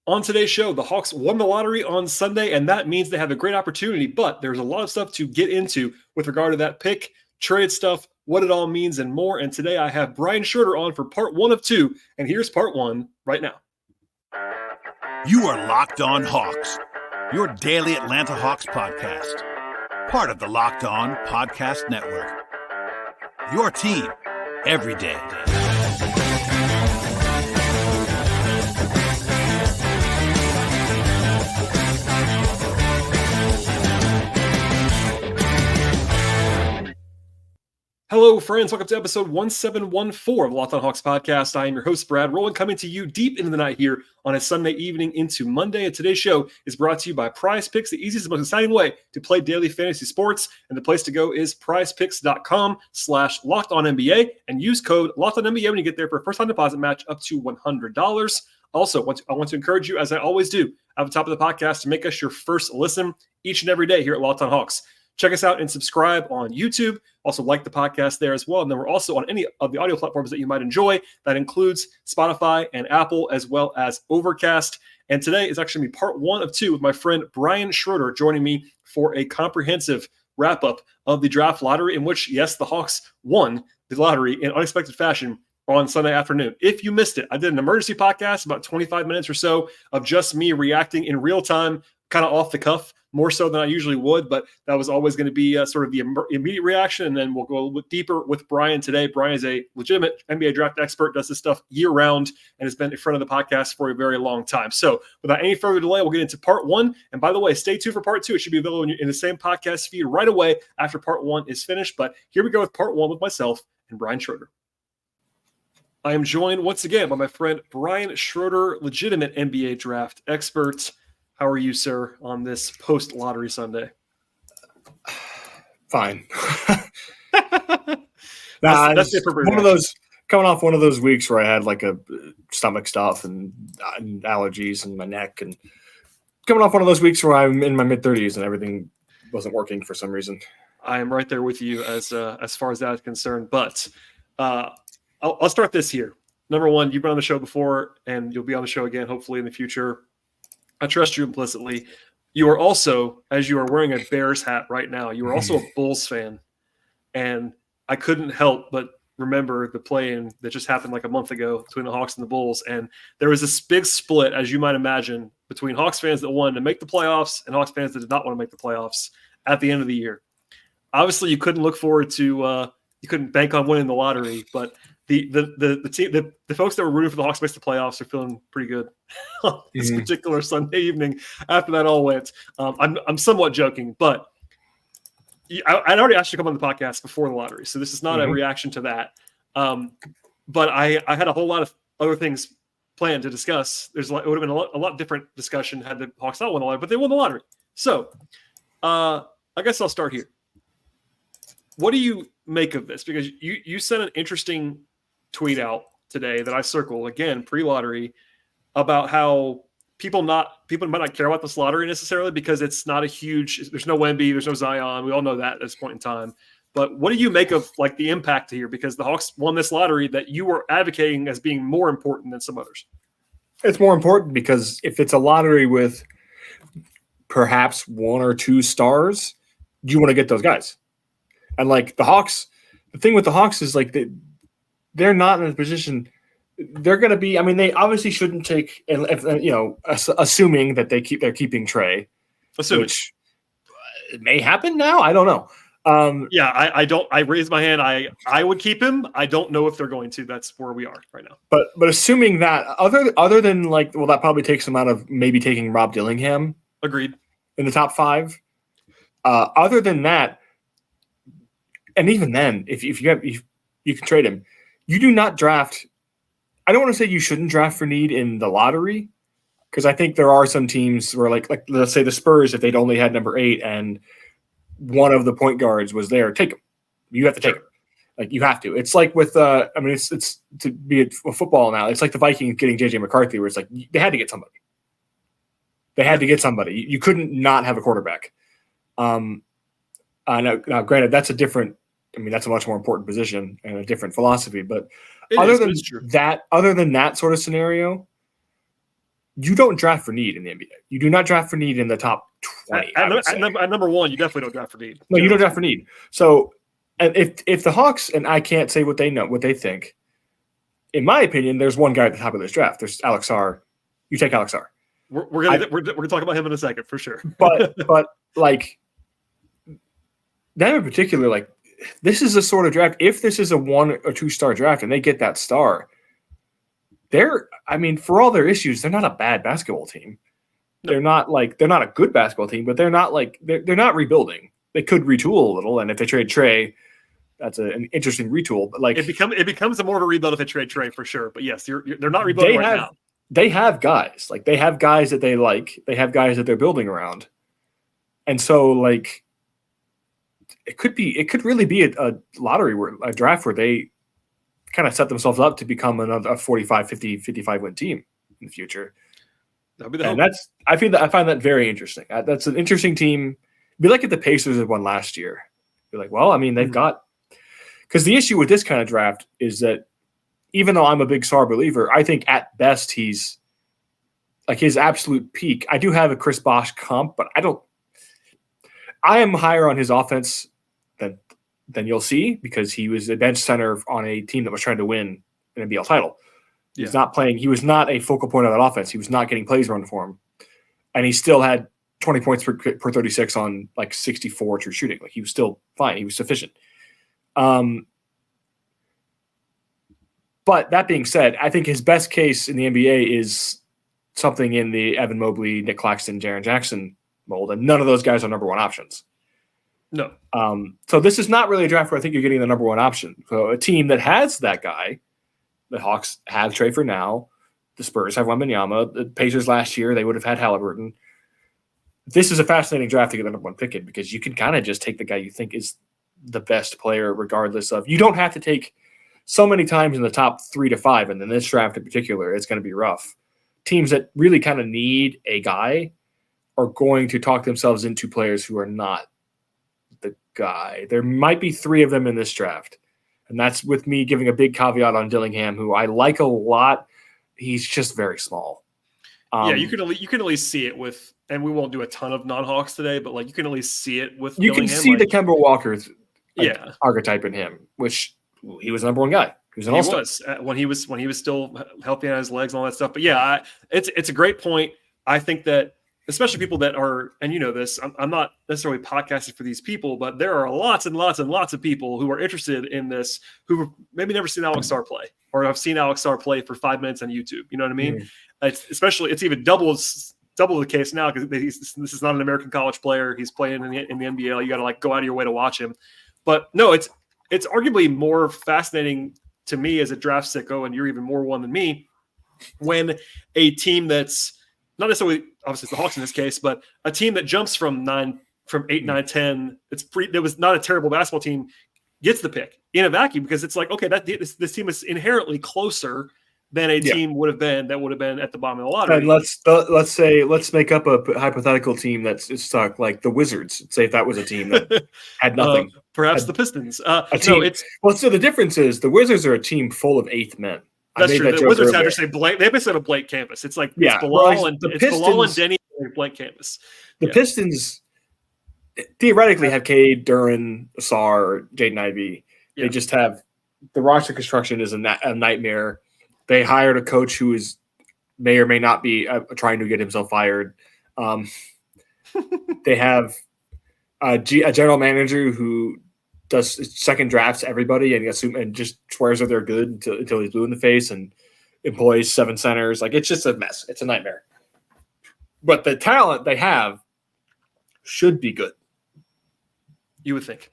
On today's show, the Hawks won the lottery on Sunday, and that means they have a great opportunity, but there's a lot of stuff to get into with regard to that pick, trade stuff, what it all means, and more. And today I have Brian Schroeder on for part 1 of 2, and here's part 1 right now. You are Locked On Hawks, your daily Atlanta Hawks podcast, part of the Locked On Podcast Network. Your team every day. Hello, friends. Welcome to episode 1714 of the Locked On Hawks podcast. I am your host, Brad Rowland, coming to you deep into the night here on a Sunday evening into Monday. And today's show is brought to you by PrizePicks, the easiest and most exciting way to play daily fantasy sports. And the place to go is prizepicks.com/LockedOnNBA and use code LockedOnNBA when you get there for a first-time deposit match up to $100. Also, I want to encourage you, as I always do, at the top of the podcast, to make us your first listen each and every day here at Locked On Hawks. Check us out and subscribe on YouTube. Also like the podcast there as well. And then we're also on any of the audio platforms that you might enjoy. That includes Spotify and Apple, as well as Overcast. And today is actually part 1 of 2 with my friend Brian Schroeder joining me for a comprehensive wrap-up of the draft lottery, in which, yes, the Hawks won the lottery in unexpected fashion on Sunday afternoon. If you missed it, I did an emergency podcast, about 25 minutes or so, of just me reacting in real time, kind of off the cuff, more so than I usually would, but that was always going to be sort of the immediate reaction. And then we'll go a little bit deeper with Brian today. Brian is a legitimate NBA draft expert, does this stuff year round, and has been in front of the podcast for a very long time. So without any further delay, we'll get into part 1. And by the way, stay tuned for part 2. It should be available in the same podcast feed right away after part 1 is finished. But here we go with part 1 with myself and Brian Schroeder. I am joined once again by my friend Brian Schroeder, legitimate NBA draft expert. How are you, sir, on this post-lottery Sunday? Fine. That's the appropriate one of those coming off one of those weeks where I had like a stomach stuff and allergies in my neck, and coming off one of those weeks where I'm in my mid-30s and everything wasn't working for some reason. I am right there with you as far as that is concerned. But I'll start this here. Number one, you've been on the show before, and you'll be on the show again, hopefully in the future. I trust you implicitly. You are also, as you are wearing a Bears hat right now, you are also a Bulls fan. And I couldn't help but remember the play-in that just happened like a month ago between the Hawks and the Bulls. And there was this big split, as you might imagine, between Hawks fans that wanted to make the playoffs and Hawks fans that did not want to make the playoffs at the end of the year. Obviously, you couldn't look forward to you couldn't bank on winning the lottery, but the team, the folks that were rooting for the Hawks to make the playoffs are feeling pretty good on this particular Sunday evening after that all went. I'm somewhat joking, but I'd already asked you to come on the podcast before the lottery, so this is not a reaction to that. But I had a whole lot of other things planned to discuss. It would have been a lot different discussion had the Hawks not won the lottery, but they won the lottery. So I guess I'll start here. What do you make of this? Because you sent an interesting tweet out today that I circled, again, pre-lottery, about how people might not care about this lottery necessarily because it's not a huge – there's no Wemby, there's no Zion. We all know that at this point in time. But what do you make of like the impact here? Because the Hawks won this lottery that you were advocating as being more important than some others. It's more important because if it's a lottery with perhaps 1 or 2 stars, you want to get those guys. And like the Hawks, the thing with the Hawks is like they're not in a position. They're going to be. I mean, they obviously shouldn't take. And assuming that they're keeping Trey, which it may happen now. I don't know. I don't. I raised my hand. I would keep him. I don't know if they're going to. That's where we are right now. But assuming that other than like, well, that probably takes them out of maybe taking Rob Dillingham. Agreed. In the top 5. Other than that. And even then, if you can trade him, you do not draft. I don't want to say you shouldn't draft for need in the lottery, because I think there are some teams where, like let's say the Spurs, if they'd only had number 8 and one of the point guards was there, take him. You have to take him. Like you have to. It's like with it's to be a football now. It's like the Vikings getting JJ McCarthy, where it's like they had to get somebody. They had to get somebody. You couldn't not have a quarterback. Now, granted, that's a different. I mean, that's a much more important position and a different philosophy. But other than that sort of scenario, you don't draft for need in the NBA. You do not draft for need in the top 20. At number one, you definitely don't draft for need. No, you don't draft for need. So, and if the Hawks, and I can't say what they think, in my opinion, there's one guy at the top of this draft. There's Alex Sarr. You take Alex Sarr. We're gonna talk about him in a second for sure. but like them in particular, like this is a sort of draft. If this is a 1 or 2 star draft and they get that star, for all their issues, they're not a bad basketball team. No. They're not a good basketball team, but they're not they're not rebuilding. They could retool a little, and if they trade Trey, that's an interesting retool. But like it becomes a more of a rebuild if they trade Trey for sure. But yes, they're not rebuilding right now. They have guys. Like they have guys that they like. They have guys that they're building around. And so like it could really be a lottery a draft where they kind of set themselves up to become another 45, 50, 55 win team in the future. That'd be the hope. And I find that very interesting. That's an interesting team. It'd be like if the Pacers had won last year. You're like, well, I mean, they've got – because the issue with this kind of draft is that even though I'm a big Sarr believer, I think at best he's like his absolute peak. I do have a Chris Bosh comp, but I am higher on his offense than you'll see because he was a bench center on a team that was trying to win an NBL title. He's not playing. He was not a focal point of that offense. He was not getting plays run for him. And he still had 20 points per 36 on like 64 true shooting. Like he was still fine. He was sufficient. But that being said, I think his best case in the NBA is something in the Evan Mobley, Nick Claxton, Jaren Jackson mold, and none of those guys are number one options. No. So this is not really a draft where I think you're getting the number one option. So a team that has that guy, the Hawks have Trey for now, the Spurs have Wembanyama, the Pacers last year, they would have had Halliburton. This is a fascinating draft to get the number one pick in because you can kind of just take the guy you think is the best player regardless of – you don't have to take – so many times in the top 3 to 5, and in this draft in particular, it's going to be rough. Teams that really kind of need a guy are going to talk themselves into players who are not the guy. There might be 3 of them in this draft, and that's with me giving a big caveat on Dillingham, who I like a lot. He's just very small. You can at least see it with, and we won't do a ton of non-Hawks today, but like you can at least see it with. You Dillingham, can see like, the Kemba Walker archetype in him, which. He was the number one guy. He was an all-star. He was when he was still healthy on his legs and all that stuff. But yeah, it's a great point. I think that especially people that are, and you know this, I'm not necessarily podcasting for these people, but there are lots and lots and lots of people who are interested in this who maybe never seen Alex Sarr play or have seen Alex Sarr play for 5 minutes on YouTube. You know what I mean? It's even double the case now because this is not an American college player. He's playing in the NBL. You got to like go out of your way to watch him. But no, it's arguably more fascinating to me as a draft sicko, and you're even more one than me, when a team that's not necessarily, obviously it's the Hawks in this case, but a team that jumps from 8, 9, 10, that was not a terrible basketball team, gets the pick in a vacuum because it's like, okay, this team is inherently closer than a team would have been at the bottom of the lottery. And let's make up a hypothetical team that's stuck, like the Wizards. Say if that was a team that had nothing. Perhaps the Pistons. So the difference is the Wizards are a team full of 8th men. That's true. The Wizards have just a blank. They basically have a blank canvas. It's like Bilal and Denny blank canvas. The Pistons theoretically have Cade, Duran, Sarr, Jaden Ivey. They just have the roster construction is a nightmare. They hired a coach who may or may not be trying to get himself fired. They have a general manager who does second drafts everybody and just swears that they're good until he's blue in the face and employs 7 centers. Like it's just a mess. It's a nightmare. But the talent they have should be good. You would think.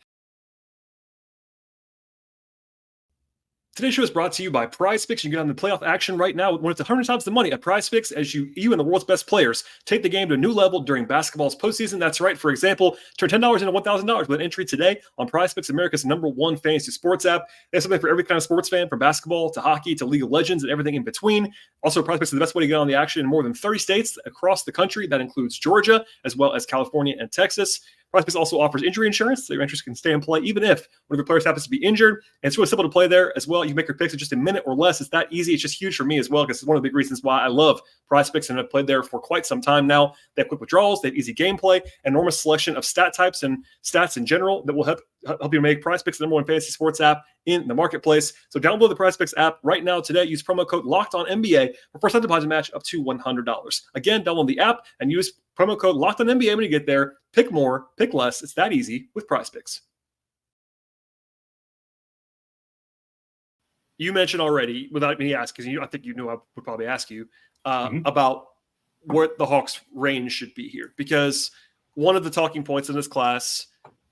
Today's show is brought to you by PrizePicks. You get on the playoff action right now when it's 100 times the money at PrizePicks as you and the world's best players take the game to a new level during basketball's postseason. That's right. For example, turn $10 into $1,000 with an entry today on PrizePicks, America's #1 fantasy sports app. They have something for every kind of sports fan, from basketball to hockey to League of Legends and everything in between. Also, PrizePicks is the best way to get on the action in more than 30 states across the country. That includes Georgia as well as California and Texas. PrizePicks also offers injury insurance, so your interest can stay in play even if one of your players happens to be injured. And it's really simple to play there as well. You can make your picks in just a minute or less. It's that easy. It's just huge for me as well, because it's one of the big reasons why I love PrizePicks and I've played there for quite some time now. They have quick withdrawals, they have easy gameplay, enormous selection of stat types and stats in general that will help you make PrizePicks the number one fantasy sports app in the marketplace. So download the PrizePicks app right now today. Use promo code LOCKEDONNBA for first time deposit match up to $100. Again, download the app and use promo code LOCKEDONNBA when you get there. Pick more, pick less. It's that easy with PrizePicks. You mentioned already, without me asking, because I think you knew I would probably ask you about what the Hawks' range should be here. Because one of the talking points in this class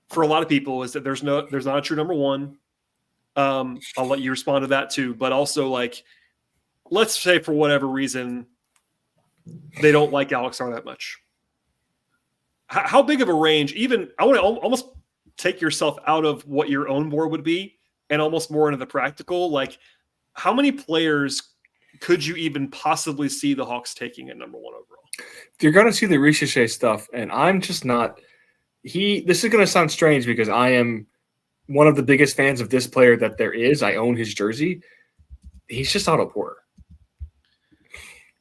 for a lot of people is that there's not a true number one. I'll let you respond to that too. But also, like, let's say for whatever reason they don't like Alex Sarr that much. How big of a range? Even I want to almost take yourself out of what your own board would be and almost more into the practical. Like, how many players could you even possibly see the Hawks taking at number one overall? You're going to see the Ricochet stuff, and I'm just not. This is going to sound strange because I am one of the biggest fans of this player that there is. I own his jersey. He's just Otto Porter.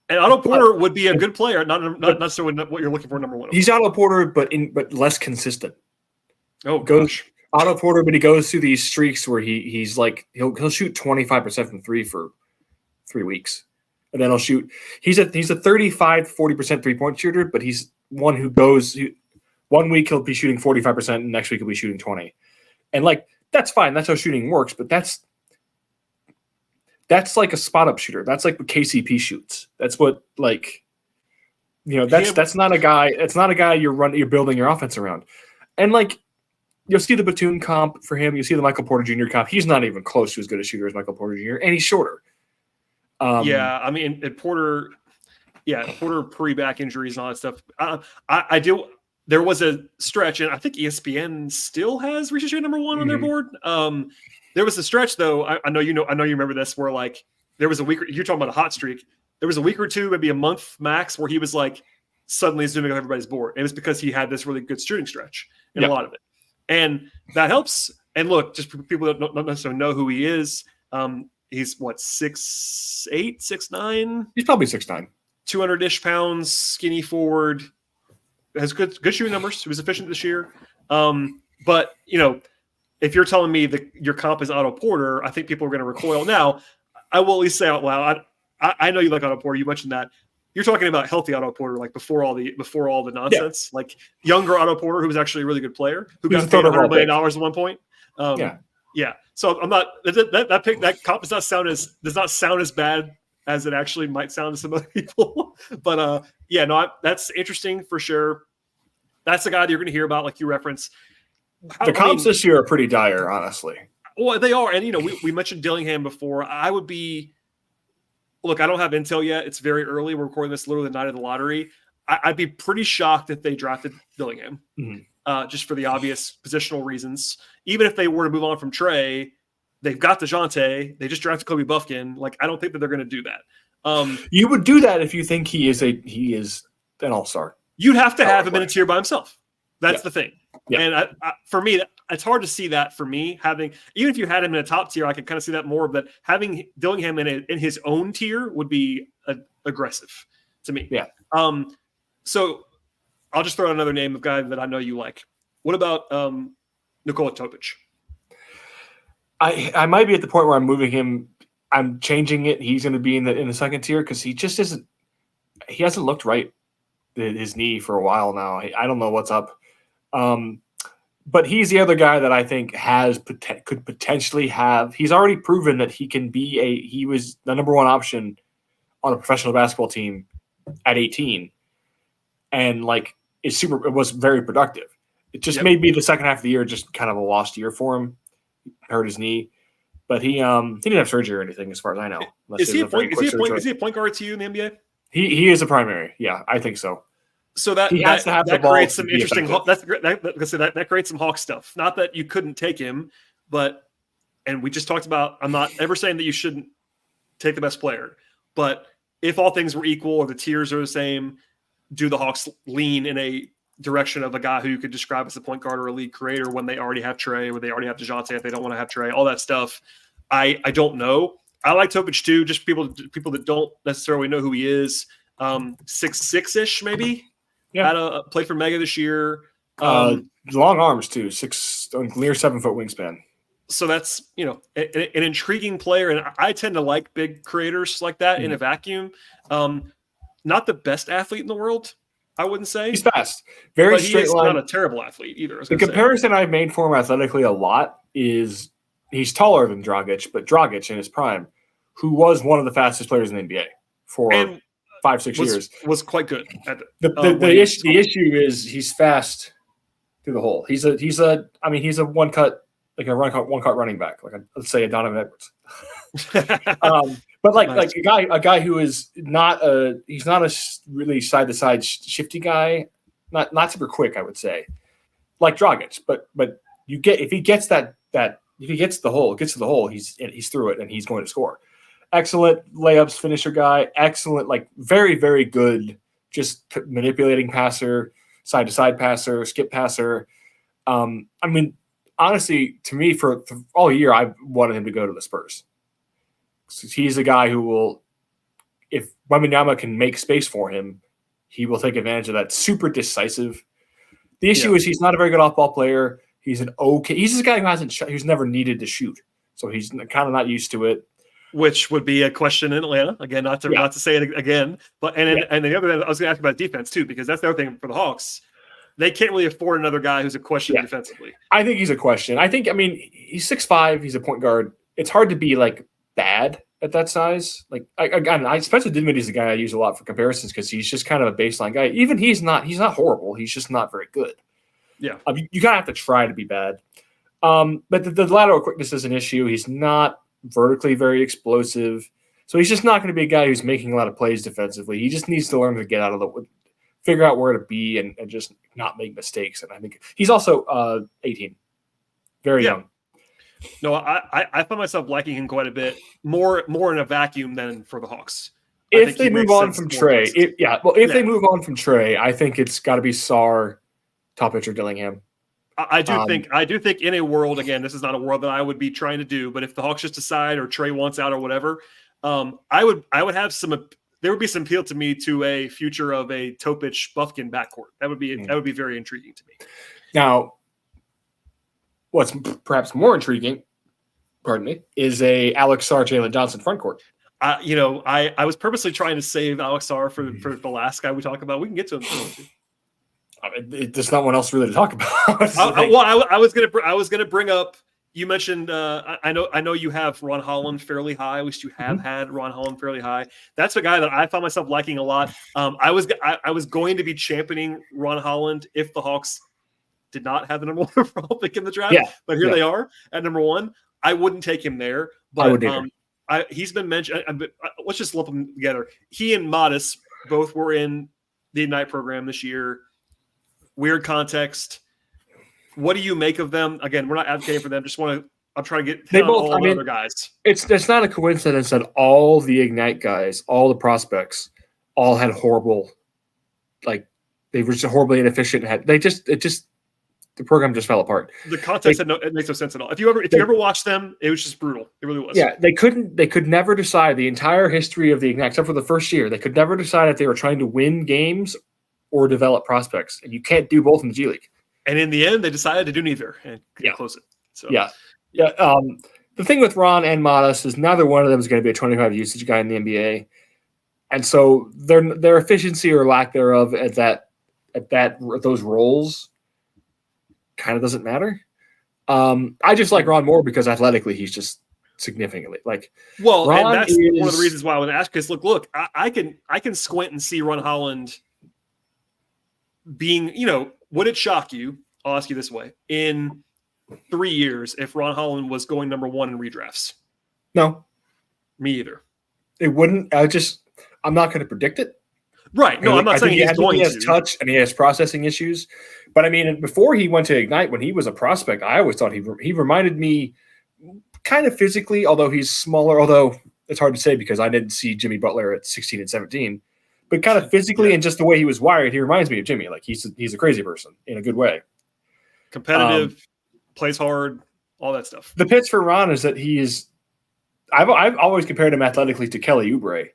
And Otto Porter would be a good player, not necessarily what you're looking for number one. He's Otto Porter, but less consistent. Oh, gosh. Otto Porter, but he goes through these streaks where he's like he'll shoot 25% from three for 3 weeks, and then he's a 35-40% 3-point shooter, but he's one who goes. 1 week he'll be shooting 45%, and next week he'll be shooting 20%, and like that's fine. That's how shooting works, but that's like a spot up shooter. That's like what KCP shoots. That's what that's not a guy. It's not a guy you're building your offense around, and like. You'll see the Batum comp for him. You'll see the Michael Porter Jr. comp. He's not even close to as good a shooter as Michael Porter Jr., and he's shorter. Porter pre-back injuries and all that stuff. I do. There was a stretch, and I think ESPN still has Ricochet number one on their board. There was a stretch, though. I know you remember this, where like there was a week. You're talking about a hot streak. There was a week or two, maybe a month max, where he was like suddenly zooming on everybody's board. And it was because he had this really good shooting stretch in a lot of it. And that helps. And look, just for people that don't necessarily know who he is, he's what, 6'8", 6'9"? He's probably 6'9". 200-ish pounds, skinny forward, has good shooting numbers. He was efficient this year. But, if you're telling me that your comp is Otto Porter, I think people are going to recoil. Now, I will at least say out loud, I know you like Otto Porter. You mentioned that. You're talking about healthy Otto Porter, like before all the nonsense, like younger Otto Porter, who was actually a really good player, who got paid $100 million at one point. Yeah. So I'm not that comp does not sound as bad as it actually might sound to some other people. But that's interesting for sure. That's the guy that you're going to hear about, like you reference. The comps this year are pretty dire, honestly. Well, they are, and we mentioned Dillingham before. Look, I don't have intel yet. It's very early. We're recording this literally the night of the lottery. I'd be pretty shocked if they drafted Dillingham, just for the obvious positional reasons. Even if they were to move on from Trey, they've got DeJounte. They just drafted Kobe Buffkin. Like, I don't think that they're going to do that. You would do that if you think he is an all-star. You'd have to have him in a tier by himself. That's the thing. Yeah. And for me, it's hard to see that for me. Even if you had him in a top tier, I could kind of see that more. But having Dillingham in his own tier would be aggressive to me. Yeah. So I'll just throw out another name of guy that I know you like. What about Nikola Topic? I might be at the point where I'm moving him. I'm changing it. He's going to be in the second tier because he just isn't. He hasn't looked right. His knee for a while now. I don't know what's up. But he's the other guy that I think could potentially have. He's already proven that he can be he was the number one option on a professional basketball team at 18, and like it was very productive. It just may be the second half of the year just kind of a lost year for him. He hurt his knee, but he didn't have surgery or anything as far as I know. Is he a point guard to you in the NBA? He is a primary. Yeah, I think so. So that creates some interesting. That creates some Hawk stuff. Not that you couldn't take him, and we just talked about. I'm not ever saying that you shouldn't take the best player, but if all things were equal or the tiers are the same, do the Hawks lean in a direction of a guy who you could describe as a point guard or a lead creator when they already have Trey, or they already have DeJounte if they don't want to have Trey, all that stuff. I don't know. I like Topic too, just people that don't necessarily know who he is. 6'6" maybe. Yeah. Played for Mega this year. Long arms too, near 7 foot wingspan. So that's, an intriguing player. And I tend to like big creators like that in a vacuum. Not the best athlete in the world, I wouldn't say. He's fast. Very straight line. He's not a terrible athlete either. The comparison I've made for him athletically a lot is he's taller than Dragic, but Dragic in his prime, who was one of the fastest players in the NBA for 5-6 years, was quite good. The issue is he's fast through the hole. He's a one cut running back, let's say a Donovan Edwards. But nice. a guy who is he's not a really side to side shifty guy, not super quick, I would say, like Dragic. But if he gets to the hole, he's through it and he's going to score. Excellent layups, finisher guy. Excellent, very, very good, just manipulating passer, side to side passer, skip passer. Honestly, to me, for all year, I've wanted him to go to the Spurs. He's a guy who will, if Wembanyama can make space for him, he will take advantage of that. Super decisive. The issue is he's not a very good off-ball player. He's a guy who's never needed to shoot, so he's kind of not used to it. Which would be a question in Atlanta again, not to say it again, but and the other thing I was going to ask about defense too, because that's the other thing for the Hawks. They can't really afford another guy who's a question defensively. I think he's a question. He's 6'5", he's a point guard. It's hard to be bad at that size. Spencer Dinwiddie's the guy I use a lot for comparisons because he's just kind of a baseline guy. Even he's not horrible. He's just not very good. Yeah, you kind of have to try to be bad. But the lateral quickness is an issue. He's not vertically very explosive, so he's just not going to be a guy who's making a lot of plays defensively. He just needs to learn to get out of figure out where to be and just not make mistakes. And I think he's also 18, very young. No, I find myself liking him quite a bit more in a vacuum than for the Hawks. If they move on from Trey, they move on from Trey, I think it's got to be Sarr, Topic, or Dillingham. I do think in a world, again, this is not a world that I would be trying to do, but if the Hawks just decide or Trey wants out or whatever, I would have there would be some appeal to me to a future of a Topic Buffkin backcourt. That would be very intriguing to me. Now, what's perhaps more intriguing, is a Alex Sarr, Jalen Johnson frontcourt. I was purposely trying to save Alex Sarr for the last guy we talk about. We can get to him. There's not one else really to talk about. I was gonna bring up. You mentioned. I know you have Ron Holland fairly high. At least you have had Ron Holland fairly high. That's a guy that I found myself liking a lot. I was going to be championing Ron Holland if the Hawks did not have the number 1 overall pick in the draft. Yeah, but here they are at number 1. I wouldn't take him there. But he's been mentioned. Let's just lump them together. He and Modus both were in the Ignite program this year. Weird context. What do you make of them? Again, we're not advocating for them. I'm trying to get all the other guys. It's not a coincidence that all the Ignite guys, all the prospects, all had horrible, they were just horribly inefficient. The program just fell apart. The context it makes no sense at all. If you ever watched them, it was just brutal. It really was. Yeah, they could never decide the entire history of the Ignite, except for the first year. They could never decide if they were trying to win games or develop prospects, and you can't do both in the G League. And in the end, they decided to do neither and close it. So The thing with Ron and Modus is neither one of them is going to be a 25 usage guy in the NBA, and so their efficiency or lack thereof at those roles kind of doesn't matter. I just like Ron more because athletically he's just significantly Ron, and that's one of the reasons why I would ask. Because look, I can squint and see Ron Holland being, would it shock you? I'll ask you this way: in 3 years, if Ron Holland was going number 1 in redrafts? No, me either. It wouldn't. I'm not going to predict it. Right. No, I'm not saying he's going to. He has touch and he has processing issues. But before he went to Ignite, when he was a prospect, I always thought he reminded me kind of physically, although he's smaller, although it's hard to say because I didn't see Jimmy Butler at 16 and 17. but kind of physically and just the way he was wired, he reminds me of Jimmy. Like he's a crazy person in a good way. Competitive, plays hard, all that stuff. The pitch for Ron is that he is. I've always compared him athletically to Kelly Oubre.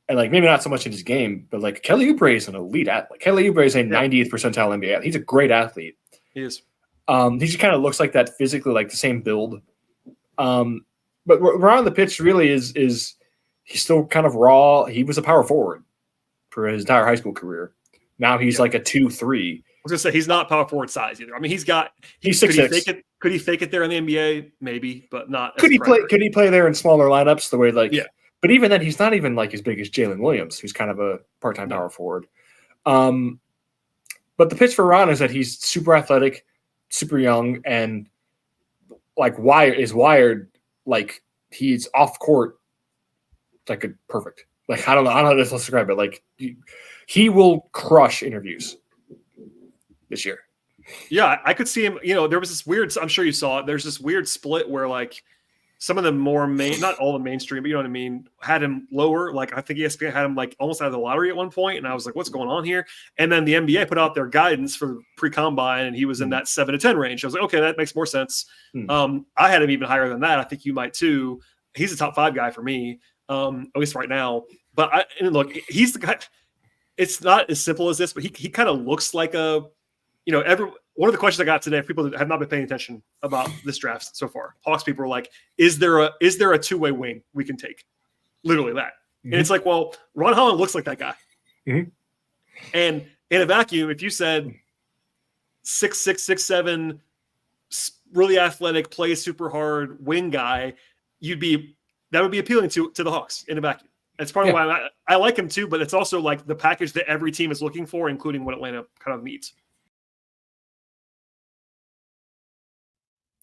And like maybe not so much in his game, but like Kelly Oubre is an elite athlete. Kelly Oubre is a 90th percentile NBA athlete. He's a great athlete. He is. He just kind of looks like that physically, like the same build. But Ron the pitch really is he's still kind of raw. He was a power forward for his entire high school career. Now he's like a 2-3. I was gonna say he's not power forward size either. I mean, he's 6'6". Could he fake it there in the NBA? Maybe, but not. Could he play there in smaller lineups the way Yeah. But even then, he's not even like as big as Jalen Williams, who's kind of a part-time power forward. But the pitch for Ron is that he's super athletic, super young, and like wired like he's off court like a perfect. Like I don't know how to describe it. Like he will crush interviews this year. Yeah, I could see him. There was this weird. I'm sure you saw it. There's this weird split where like. Some of the more not all the mainstream, but you know what I mean, had him lower. Like I think ESPN had him like almost out of the lottery at one point, and I was like, "What's going on here?" And then the NBA put out their guidance for pre-combine, and he was in that 7 to 10 range. I was like, "Okay, that makes more sense." I had him even higher than that. I think you might too. He's a top 5 guy for me, at least right now. But look, he's the guy. It's not as simple as this, but he kind of looks like a, one of the questions I got today, people that have not been paying attention about this draft so far, Hawks people were like, is there a two-way wing we can take? Literally that. And it's like, well, Ron Holland looks like that guy. And in a vacuum, if you said 6'6", 6'7", really athletic, plays super hard, wing guy, that would be appealing to the Hawks in a vacuum. That's part of why I like him too, but it's also like the package that every team is looking for, including what Atlanta kind of needs.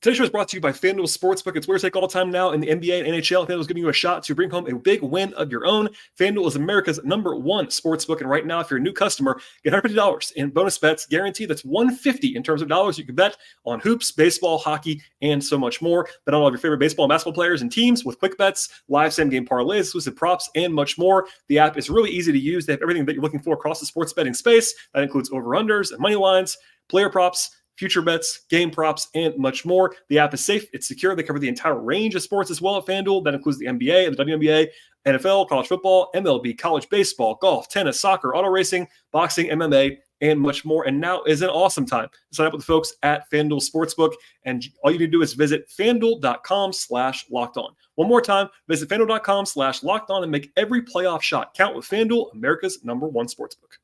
Today's show is brought to you by FanDuel Sportsbook. It's where to take all time now in the NBA and NHL. FanDuel is giving you a shot to bring home a big win of your own. FanDuel is America's #1 sportsbook, and right now, if you're a new customer, get $150 in bonus bets guaranteed. That's $150 in terms of dollars you can bet on hoops, baseball, hockey, and so much more. Bet on all of your favorite baseball and basketball players and teams with quick bets, live same-game parlays, exclusive props, and much more. The app is really easy to use. They have everything that you're looking for across the sports betting space. That includes over-unders and money lines, player props, future bets, game props, and much more. The app is safe. It's secure. They cover the entire range of sports as well at FanDuel. That includes the NBA, the WNBA, NFL, college football, MLB, college baseball, golf, tennis, soccer, auto racing, boxing, MMA, and much more. And now is an awesome time to sign up with the folks at FanDuel Sportsbook. And all you need to do is visit FanDuel.com/lockedon. One more time, visit FanDuel.com/lockedon and make every playoff shot count with FanDuel, America's #1 sportsbook.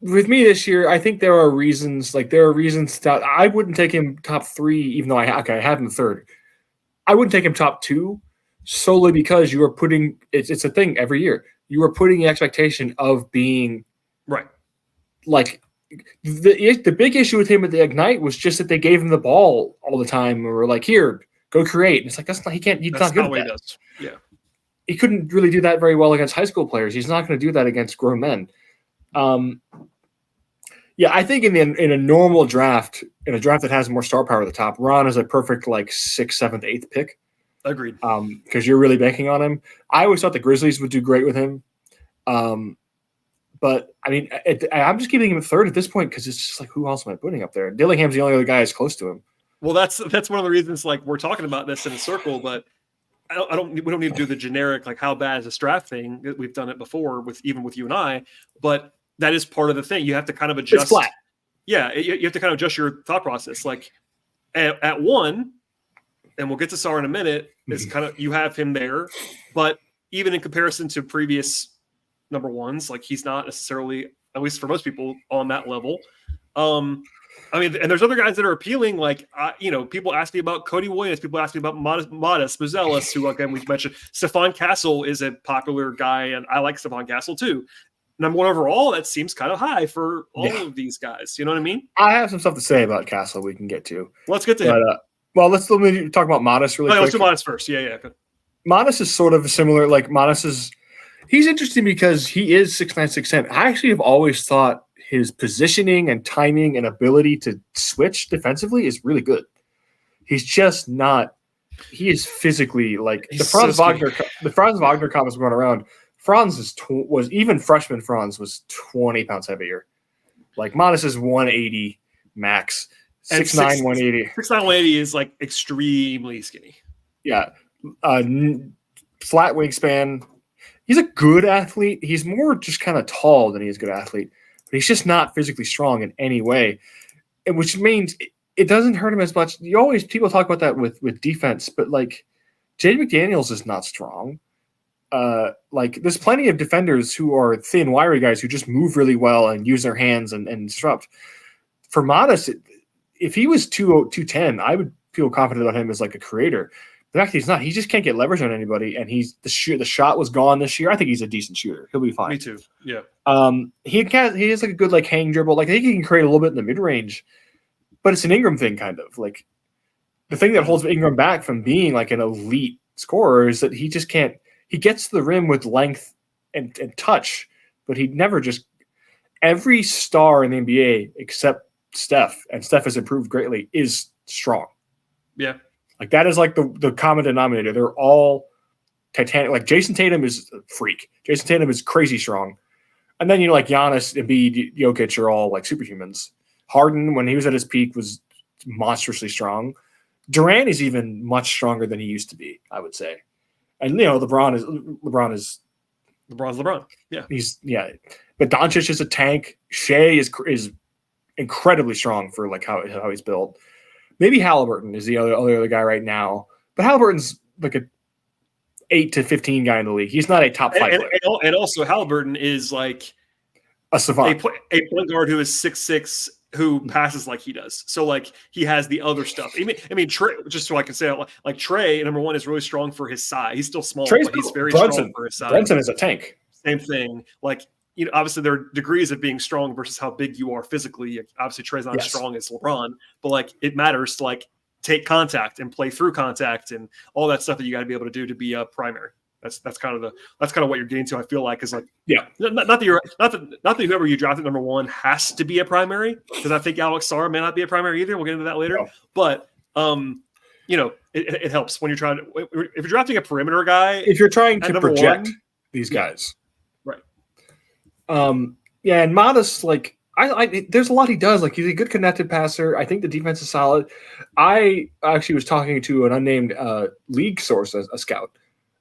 With me this year, I think there are reasons that I wouldn't take him top 3, even though I have him 3rd. I wouldn't take him top 2 solely because you are putting it's a thing every year. You are putting the expectation of being right. Like the big issue with him at the Ignite was just that they gave him the ball all the time and were like, "Here, go create." And it's like he's not good at that. Yeah. He couldn't really do that very well against high school players. He's not going to do that against grown men. I think in a normal draft, in a draft that has more star power at the top, Ron is a perfect like 6th, 7th, 8th pick. Agreed. Because you're really banking on him. I always thought the Grizzlies would do great with him. But I mean, I'm just giving him 3rd at this point because it's just like, who else am I putting up there? Dillingham's the only other guy who's close to him. Well, that's one of the reasons like we're talking about this in a circle, but we don't need to do the generic like how bad is this draft thing. We've done it before with you and I, but that is part of the thing. You have to kind of adjust. It's flat. Yeah, you have to kind of adjust your thought process. Like at 1, and we'll get to Sarr in a minute, is kind of you have him there, but even in comparison to previous number 1s, like he's not necessarily, at least for most people, on that level. I mean, and there's other guys that are appealing. Like people ask me about Cody Williams. People ask me about Modest Buzelis, who again we've mentioned. Stefan Castle is a popular guy, and I like Stefan Castle too. #1 overall, that seems kind of high for all of these guys. You know what I mean? I have some stuff to say about Castle we can get to. Let's get to him. Let me talk about Modest really quick. Let's do Modest first. Yeah. Modest is sort of similar. Like he's interesting because he is 6'9", 6'10". I actually have always thought his positioning and timing and ability to switch defensively is really good. He's just not he is physically like He's the Franz so Wagner. The Franz Wagner comments going around. Franz was even freshman. Franz was 20 pounds heavier. Like Modest is 180 max, 6'9", 180. 6'9", 180 is like extremely skinny. Yeah, flat wingspan. He's a good athlete. He's more just kind of tall than he is a good athlete, but he's just not physically strong in any way, which means it doesn't hurt him as much. People talk about that with defense, but like Jaden McDaniels is not strong. Like there's plenty of defenders who are thin, wiry guys who just move really well and use their hands and disrupt. For Modest, if he was 210, I would feel confident about him as like a creator. The fact he's not, he just can't get leverage on anybody, and the shot was gone this year. I think he's a decent shooter. He'll be fine. Me too. Yeah. He has like a good like hang dribble. Like I think he can create a little bit in the mid range, but it's an Ingram thing kind of. Like the thing that holds Ingram back from being like an elite scorer is that he just can't. He gets to the rim with length and touch, but he never just. Every star in the NBA except Steph, and Steph has improved greatly, is strong. Yeah. Like that is like the common denominator. They're all Titanic. Like Jason Tatum is a freak. Jason Tatum is crazy strong. And then, like Giannis, Embiid, Jokic are all like superhumans. Harden, when he was at his peak, was monstrously strong. Durant is even much stronger than he used to be, I would say. And, LeBron's LeBron. Yeah. But Doncic is a tank. Shea is incredibly strong for like how he's built. Maybe Halliburton is the other guy right now, but Halliburton's like a 8 to 15 guy in the league. He's not a top 5 player. And also Halliburton is like a savant, a point guard who is 6'6", who passes like he does. So like he has the other stuff. I mean, Trey, just so I can say it, like Trey, number one, is really strong for his size. He's still small, but he's very strong for his size. Brunson is a tank. Same thing. Like, obviously there are degrees of being strong versus how big you are physically. Obviously Trey's not as strong as LeBron, but like it matters to like take contact and play through contact and all that stuff that you got to be able to do to be a primary. That's kind of what you're getting to. I feel like is like, not that whoever you drafted number one has to be a primary, because I think Alex Sarr may not be a primary either. We'll get into that later. No. But it helps when you're trying to, if you're drafting a perimeter guy, if you're trying to project these guys. And Modest, like I there's a lot he does. Like he's a good connected passer. I think the defense is solid. I actually was talking to an unnamed league source, a scout,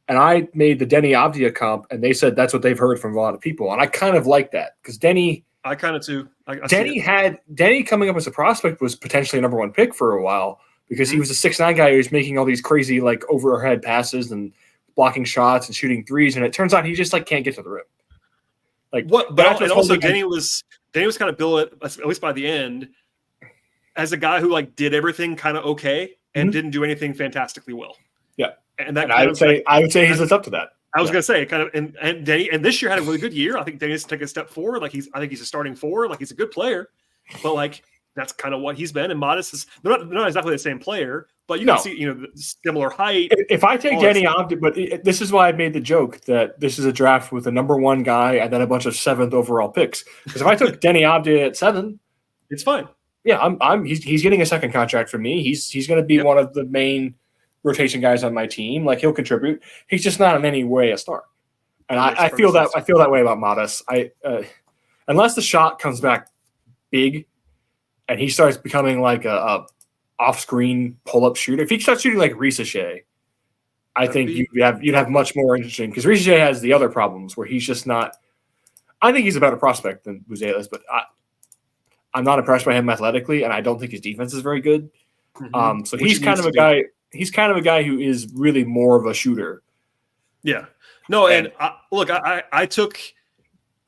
and I made the Denny Avdia comp, and they said that's what they've heard from a lot of people, and I kind of like that because Denny. I kind of too. Denny coming up as a prospect was potentially a number one pick for a while because he was a 6'9" guy who was making all these crazy like overhead passes and blocking shots and shooting threes, and it turns out he just like can't get to the rim. Like what? But also Denny was kind of built, at least by the end, as a guy who like did everything kind of okay and didn't do anything fantastically well. Yeah, and that I would say he's lived up to that. I was gonna say kind of, and Denny, and this year had a really good year. I think Denny's taken a step forward. Like I think he's a starting forward. Like he's a good player, but like that's kind of what he's been. And Modest is they're not exactly the same player, but you can see the similar height. If I take Denny off, but this is why I made the joke that this is a draft with a number one guy and then a bunch of 7th overall picks. Because if I took Denny Avdia at 7, it's fine. Yeah, he's getting a second contract from me. He's going to be one of the main rotation guys on my team. Like he'll contribute. He's just not in any way a star. And I feel that way about Modest. Unless the shot comes back big and he starts becoming like a off-screen pull-up shooter. If he starts shooting like Risa Shea, I think you'd have much more interesting because Risa Shea has the other problems where he's just not. I think he's a better prospect than Buzelis, but I'm not impressed by him athletically, and I don't think his defense is very good. So he's kind of a guy. He's kind of a guy who is really more of a shooter. Yeah. No, and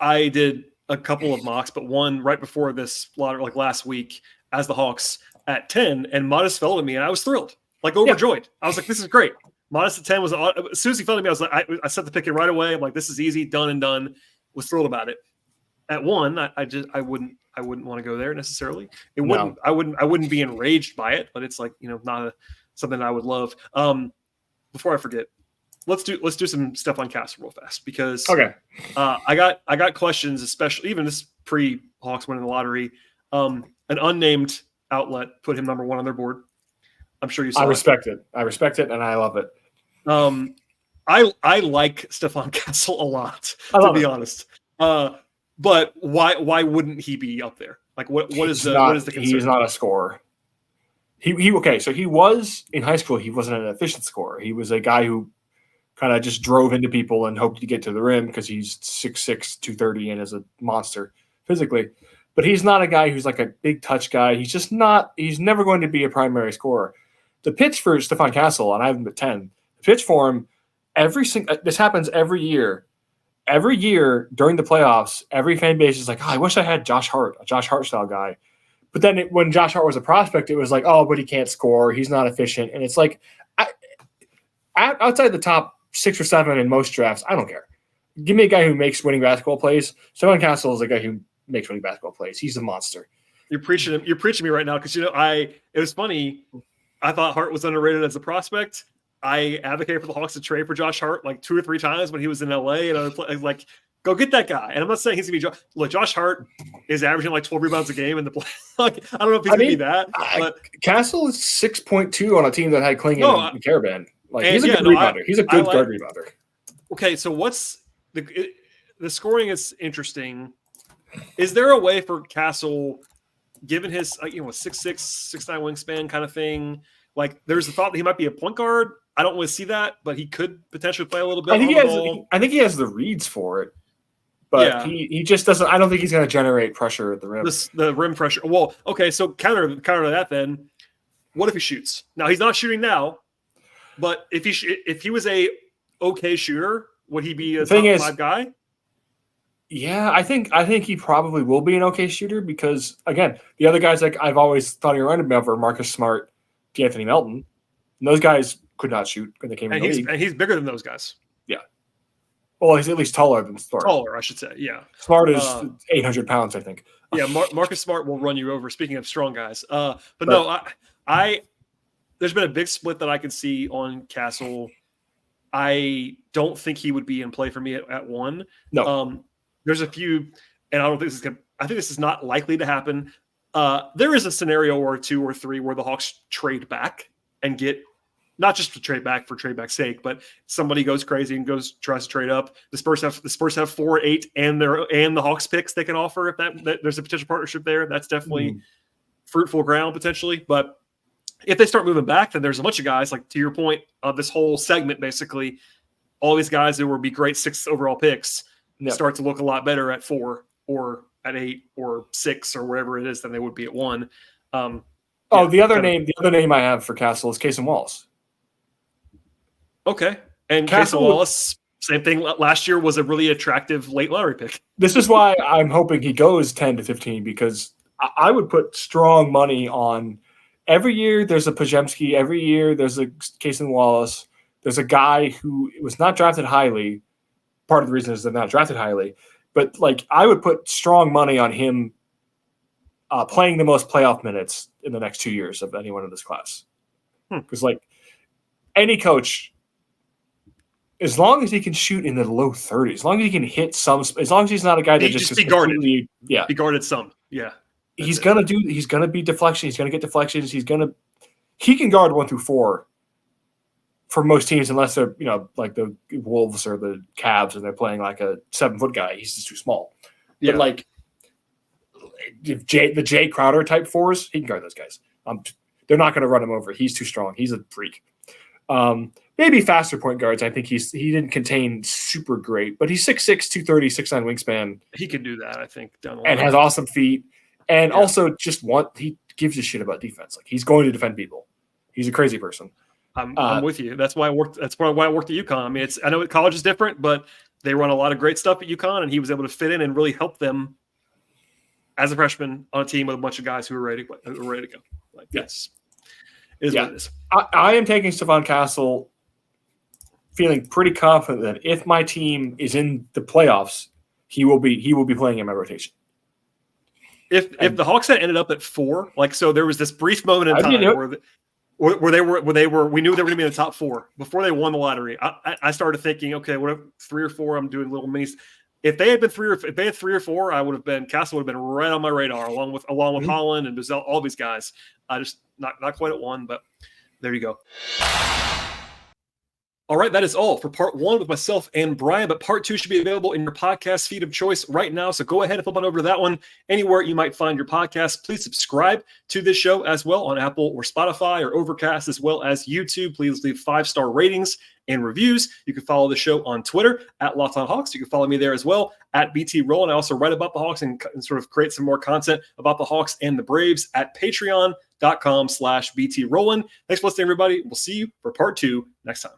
I did a couple of mocks, but one right before this, like last week, as the Hawks at 10, and Modest fell to me, and I was thrilled, like overjoyed. I was like, "This is great." Modest at 10 was as soon as he fell to me, I was like, I set the pick in right away. I'm like, "This is easy, done and done." Was thrilled about it. At 1, I wouldn't want to go there necessarily. I wouldn't be enraged by it, but it's like not something I would love. Before I forget, let's do some Stefan Castle real fast because I got questions, especially even this pre-Hawks winning the lottery. An unnamed outlet put him number 1 on their board. I'm sure you saw. I respect it. I respect it, and I love it. I like Stefan Castle a lot, to be honest. But why wouldn't he be up there? Like what is the concern? He's not a scorer. Okay, so he was in high school. He wasn't an efficient scorer. He was a guy who kind of just drove into people and hoped to get to the rim because he's 6'6", 230 and is a monster physically. But he's not a guy who's like a big touch guy. He's just not. He's never going to be a primary scorer. The pitch for Stefan Castle, and I have him at 10. The pitch for him, this happens every year. Every year during the playoffs, every fan base is like, oh, I wish I had Josh Hart, a Josh Hart style guy. But then when Josh Hart was a prospect, it was like, oh, but he can't score. He's not efficient. And it's like, outside the top 6 or 7 in most drafts, I don't care. Give me a guy who makes winning basketball plays. Stefan Castle is a guy who makes winning basketball plays. He's a monster. You're preaching me right now because it was funny. I thought Hart was underrated as a prospect. I advocated for the Hawks to trade for Josh Hart like 2 or 3 times when he was in LA, and I was like, go get that guy. And I'm not saying he's gonna be Josh Hart is averaging like 12 rebounds a game in the play. Like, I don't know if he's gonna be that. But Castle is 6.2 on a team that had Klingon and Caravan. Like, he's a good rebounder. He's a good guard rebounder. Okay, so what's the scoring is interesting. Is there a way for Castle, given his 6'6", 6'9" wingspan kind of thing? Like, there's the thought that he might be a point guard. I don't really see that, but he could potentially play a little bit. I think he has the reads for it, but he just doesn't. I don't think he's going to generate pressure at the rim. The rim pressure. Well, okay, so counter to that then. What if he shoots? Now he's not shooting now, but if he was a okay shooter, would he be a top 5 guy? Yeah, I think he probably will be an okay shooter because, again, the other guys like I've always thought he reminded me of are Marcus Smart, D'Anthony Melton. And those guys could not shoot when they came in the league. And he's bigger than those guys. Yeah. Well, he's at least taller than Smart. Taller, I should say, yeah. Smart is 800 pounds, I think. Yeah, Marcus Smart will run you over, speaking of strong guys. No, there's been a big split that I can see on Castle. I don't think he would be in play for me at 1. No. There's a few, and I think this is not likely to happen. There is a scenario or 2 or 3 where the Hawks trade back and get, not just to trade back for trade back's sake, but somebody goes crazy and tries to trade up. The Spurs have 4, 8, and the Hawks picks they can offer. If that there's a potential partnership there, that's definitely fruitful ground potentially. But if they start moving back, then there's a bunch of guys, like to your point of this whole segment, basically, all these guys who would be great 6 overall picks start to look a lot better at 4 or at 8 or 6 or wherever it is than they would be at 1. The other name I have for Castle is Cason Wallace. Okay. And Cason Wallace, same thing. Last year was a really attractive late lottery pick. This is why I'm hoping he goes 10 to 15 because I would put strong money on every year there's a Pajemski. Every year there's a Cason Wallace. There's a guy who was not drafted highly. Part of the reason is they're not drafted highly. But like I would put strong money on him playing the most playoff minutes in the next 2 years of anyone in this class. Because like any coach, as long as he can shoot in the low 30s, as long as he can hit some, as long as he's not a guy that just be guarded. Be guarded some. Yeah. He's going to be deflection. He's going to get deflections. He can guard 1 through 4 for most teams, unless they're, like the Wolves or the Cavs and they're playing like a 7-foot guy. He's just too small. Yeah. But like if the Jay Crowder type 4s, he can guard those guys. They're not going to run him over. He's too strong. He's a freak. Maybe faster point guards. I think he didn't contain super great, but he's 6'6", 230, 6'9" wingspan. He can do that, I think, down the line. And has awesome feet. And also he gives a shit about defense. Like he's going to defend people. He's a crazy person. I'm with you. That's why I worked. That's why I worked at UConn. I mean, I know college is different, but they run a lot of great stuff at UConn, and he was able to fit in and really help them as a freshman on a team with a bunch of guys who were ready to go. Like yes, is what it is. I am taking Stefan Castle, feeling pretty confident that if my team is in the playoffs, he will be playing in my rotation. If the Hawks had ended up at 4, like so, there was this brief moment in time where they were we knew they were going to be in the top 4 before they won the lottery. I started thinking, okay, what if 3 or 4? I'm doing little minis. If they had been 3 or 4, Castle would have been right on my radar, along with Holland and Bazell, all these guys. Just not quite at 1, but There you go. All right, that is all for part 1 with myself and Brian, but part 2 should be available in your podcast feed of choice right now. So go ahead and flip on over to that one. Anywhere you might find your podcast, please subscribe to this show as well on Apple or Spotify or Overcast, as well as YouTube. Please leave 5-star ratings and reviews. You can follow the show on Twitter at Locked On Hawks. You can follow me there as well at BT Rowland. I also write about the Hawks and sort of create some more content about the Hawks and the Braves at patreon.com/BT Rowland. Thanks for listening, everybody. We'll see you for part 2 next time.